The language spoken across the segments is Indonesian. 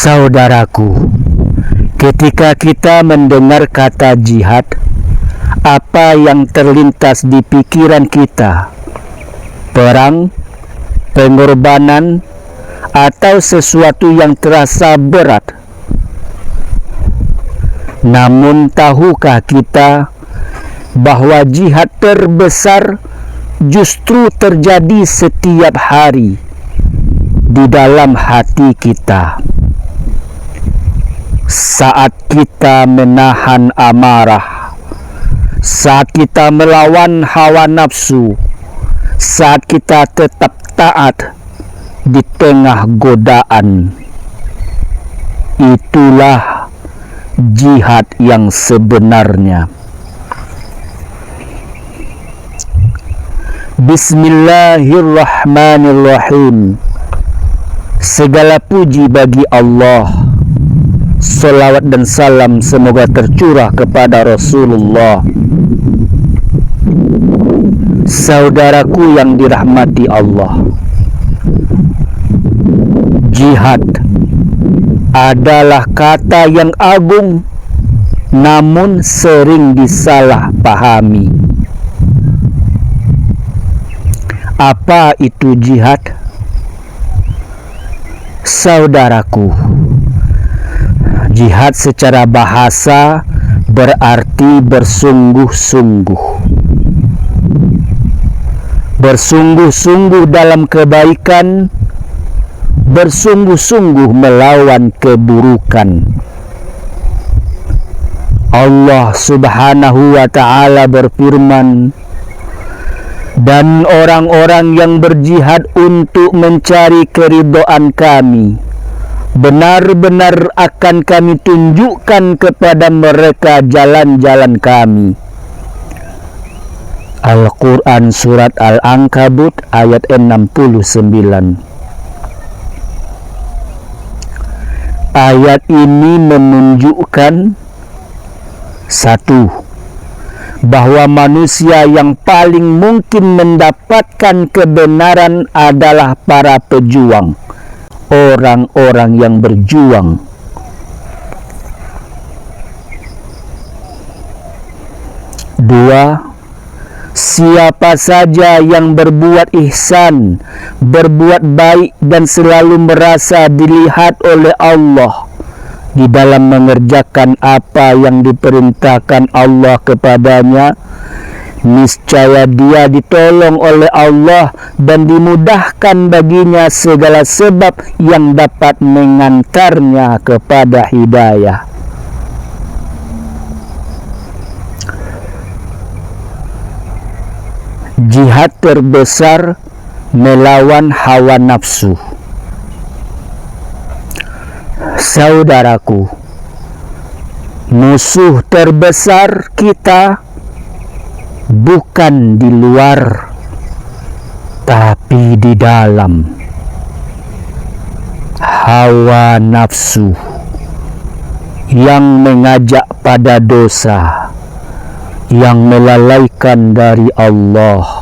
Saudaraku, ketika kita mendengar kata jihad, apa yang terlintas di pikiran kita? Perang, pengorbanan, atau sesuatu yang terasa berat? Namun tahukah kita bahwa jihad terbesar justru terjadi setiap hari di dalam hati kita? Saat kita menahan amarah, saat kita melawan hawa nafsu, saat kita tetap taat di tengah godaan, itulah jihad yang sebenarnya. Bismillahirrahmanirrahim. Segala puji bagi Allah. Salawat dan salam semoga tercurah kepada Rasulullah. Saudaraku yang dirahmati Allah, jihad adalah kata yang agung namun sering disalahpahami. Apa itu jihad? Saudaraku, jihad secara bahasa berarti bersungguh-sungguh. Bersungguh-sungguh dalam kebaikan, bersungguh-sungguh melawan keburukan. Allah Subhanahu wa ta'ala berfirman, dan orang-orang yang berjihad untuk mencari keridhaan kami, benar-benar akan kami tunjukkan kepada mereka jalan-jalan kami. Al-Quran Surat Al-Ankabut ayat 69. Ayat ini menunjukkan satu, bahwa manusia yang paling mungkin mendapatkan kebenaran adalah para pejuang, orang-orang yang berjuang. Dua, siapa saja yang berbuat ihsan, berbuat baik dan selalu merasa dilihat oleh Allah di dalam mengerjakan apa yang diperintahkan Allah kepadanya, niscaya dia ditolong oleh Allah dan dimudahkan baginya segala sebab yang dapat mengantarnya kepada hidayah. Jihad terbesar melawan hawa nafsu. Saudaraku, musuh terbesar kita bukan di luar, tapi di dalam. Hawa nafsu yang mengajak pada dosa, yang melalaikan dari Allah.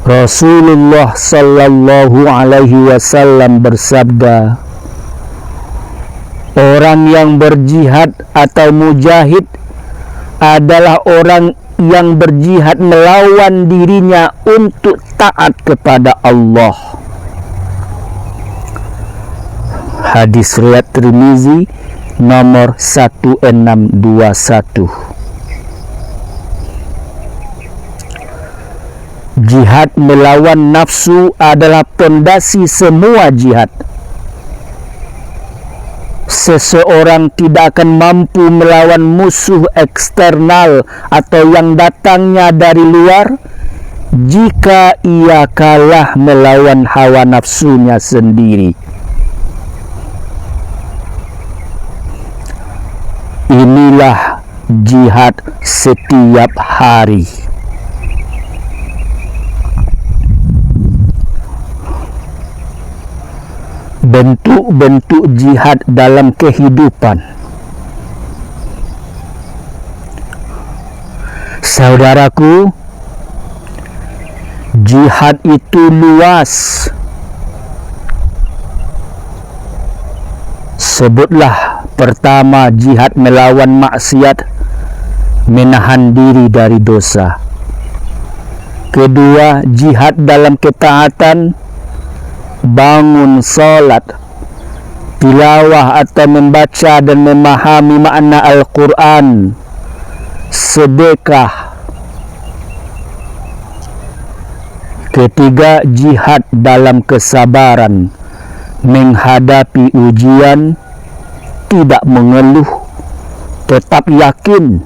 Rasulullah sallallahu alaihi wasallam bersabda, orang yang berjihad atau mujahid adalah orang yang berjihad melawan dirinya untuk taat kepada Allah. Hadis riwayat Tirmizi nomor 1621. Jihad melawan nafsu adalah pondasi semua jihad. Seseorang tidak akan mampu melawan musuh eksternal atau yang datangnya dari luar jika ia kalah melawan hawa nafsunya sendiri. Inilah jihad setiap hari. Bentuk-bentuk jihad dalam kehidupan. Saudaraku, jihad itu luas. Sebutlah pertama jihad melawan maksiat, menahan diri dari dosa. Kedua, jihad dalam ketaatan, bangun salat, tilawah atau membaca dan memahami makna Al-Quran, sedekah. Ketiga, jihad dalam kesabaran, menghadapi ujian, tidak mengeluh, tetap yakin.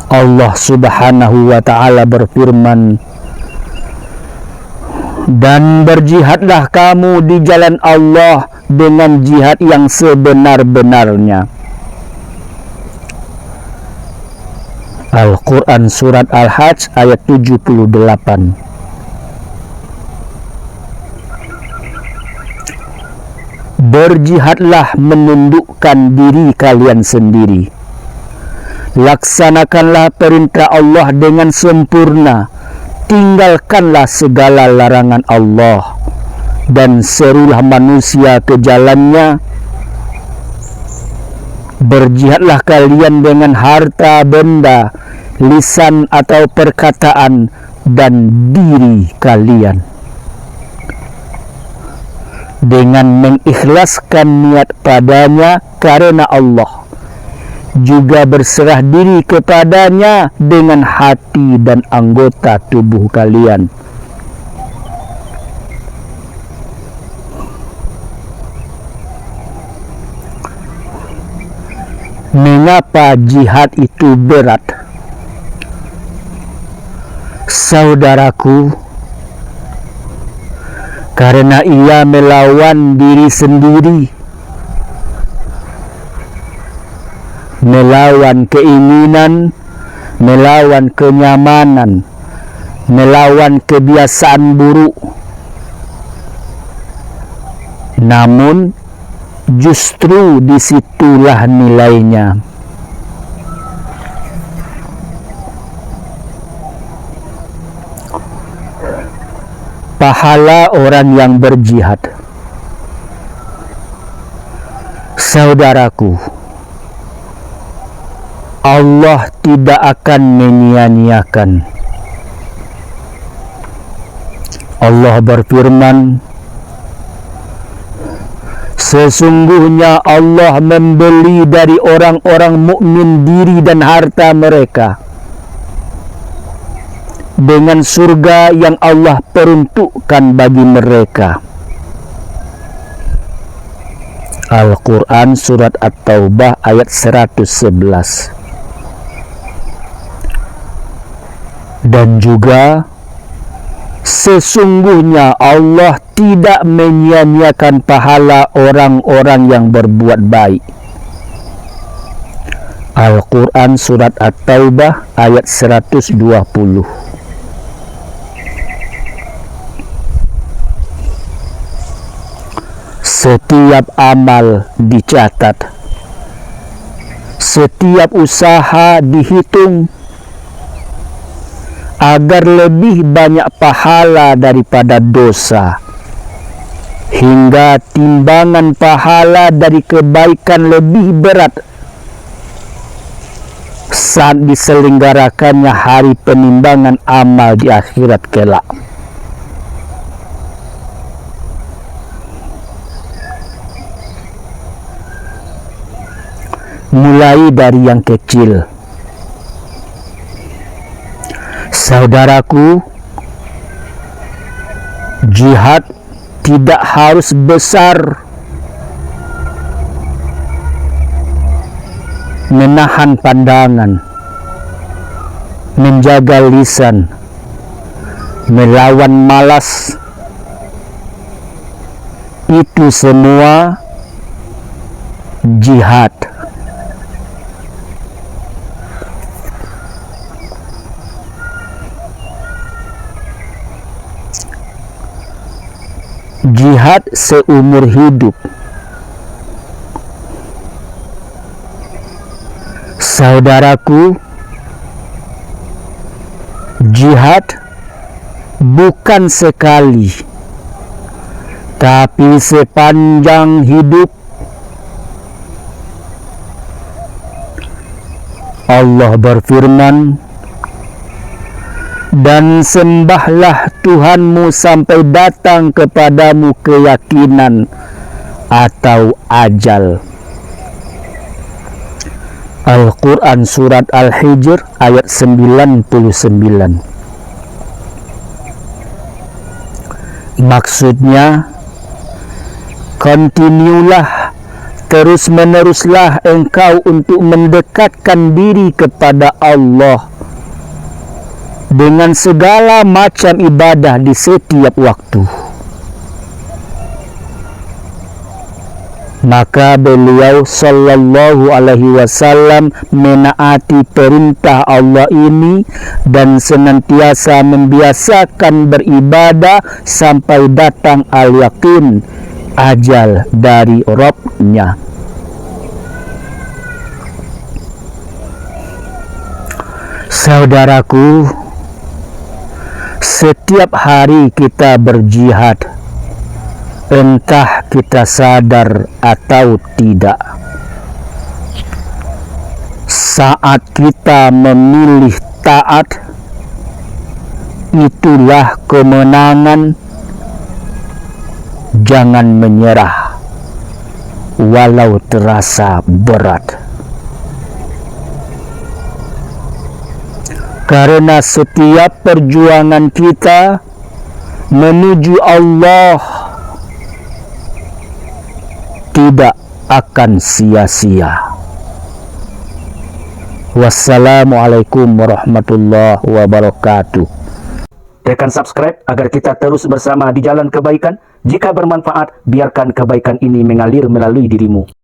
Allah Subhanahu wa ta'ala berfirman, dan berjihadlah kamu di jalan Allah dengan jihad yang sebenar-benarnya. Al-Quran Surat Al-Hajj ayat 78. Berjihadlah menundukkan diri kalian sendiri. Laksanakanlah perintah Allah dengan sempurna. Tinggalkanlah segala larangan Allah dan serulah manusia ke jalannya. Berjihadlah kalian dengan harta benda, lisan atau perkataan, dan diri kalian, dengan mengikhlaskan niat padanya karena Allah, juga berserah diri kepadanya dengan hati dan anggota tubuh kalian. Mengapa jihad itu berat? Saudaraku, karena ia melawan diri sendiri, melawan keinginan, melawan kenyamanan, melawan kebiasaan buruk. Namun justru disitulah nilainya. Pahala orang yang berjihad. Saudaraku, Allah tidak akan menyia-nyiakan. Allah berfirman, sesungguhnya Allah membeli dari orang-orang mukmin diri dan harta mereka dengan surga yang Allah peruntukkan bagi mereka. Al-Quran Surat At-Taubah ayat 111. Dan juga sesungguhnya Allah tidak menyia-nyiakan pahala orang-orang yang berbuat baik. Al-Quran Surat At-Taubah ayat 120. Setiap amal dicatat, setiap usaha dihitung, agar lebih banyak pahala daripada dosa, hingga timbangan pahala dari kebaikan lebih berat saat diselenggarakannya hari penimbangan amal di akhirat kelak. Mulai dari yang kecil. Saudaraku, jihad tidak harus besar. Menahan pandangan, menjaga lisan, melawan malas, itu semua jihad. Jihad seumur hidup. Saudaraku, jihad bukan sekali, Tapi sepanjang hidup Allah berfirman, dan sembahlah Tuhanmu sampai datang kepadamu keyakinan atau ajal. Al-Quran Surat Al-Hijr ayat 99. Maksudnya, kontinulah, terus-meneruslah engkau untuk mendekatkan diri kepada Allah dengan segala macam ibadah di setiap waktu. Maka beliau sallallahu alaihi wasallam menaati perintah Allah ini dan senantiasa membiasakan beribadah sampai datang al-yakin, ajal dari Rabb-Nya. Saudaraku, setiap hari kita berjihad, entah kita sadar atau tidak. Saat kita memilih taat, itulah kemenangan. Jangan menyerah, walau terasa berat. Karena setiap perjuangan kita menuju Allah tidak akan sia-sia. Wassalamualaikum warahmatullahi wabarakatuh. Tekan subscribe agar kita terus bersama di jalan kebaikan. Jika bermanfaat, biarkan kebaikan ini mengalir melalui dirimu.